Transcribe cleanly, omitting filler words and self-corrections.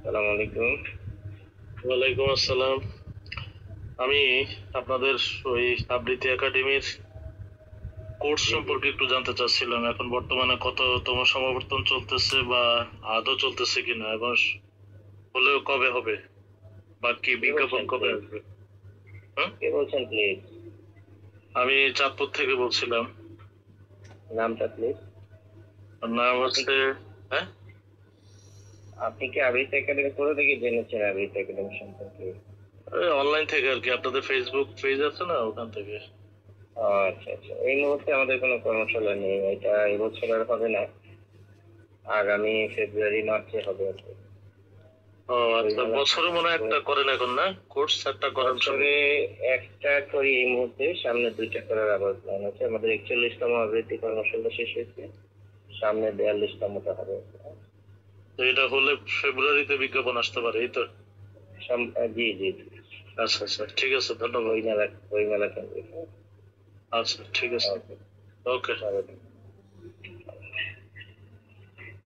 সালাম আলাইকুম। ওয়ালাইকুম আসসালাম। আমি আপনাদের ওই আবৃত্তি একাডেমির কোর্স জি, জি। সম্পর্কে একটু জানতে চাচ্ছিলাম। এখন বর্তমানে কততম সমাবর্তন চলতেছে বা আদৌ চলতেছে কিনা, এবং হলেও কবে হবে বা কি কে বিজ্ঞাপন বলছেন কবে প্লিজ? আসবে? হুম? কে বলছেন প্লিজ? আমি চাঁদপুর থেকে বলছিলাম। নামটা প্লিজ। আর নাম আপনি হচ্ছে, হ্যাঁ, আপনি কি আবৃত্তি একাডেমি কোথা থেকে জেনেছেন আবৃত্তি একাডেমি সম্পর্কে? অনলাইন থেকে আর কি, আপনাদের ফেসবুক পেজ আছে না, ওখান থেকে। ও আচ্ছা, আচ্ছা। এই মুহূর্তে আমাদের কোনো কর্মশালা নেই। এটা এবছর আর হবে না। আগামী ফেব্রুয়ারি মার্চে হবে আরকি। ও আচ্ছা, বইমেলা বছরে মনে হয় একটা করেন এখন, না? কোর্স একটা করেন সবাই। বছরে একটা করি এই মুহূর্তে, সামনে ২টা করার আবার প্ল্যান আছে। আমাদের ৪১তম আবৃত্তি কর্মশালা শেষ হয়েছে। সামনে ৪২তমটা হবে। তো এটা হলে ফেব্রুয়ারিতে বিজ্ঞাপন আসতে পারে, এই তো? জি, জি। আচ্ছা আচ্ছা, ঠিক আছে, ধন্যবাদ। বইমেলা কেন্দ্রিক। আচ্ছা, ঠিক আছে। ওকে, ওকে। স্বাগত।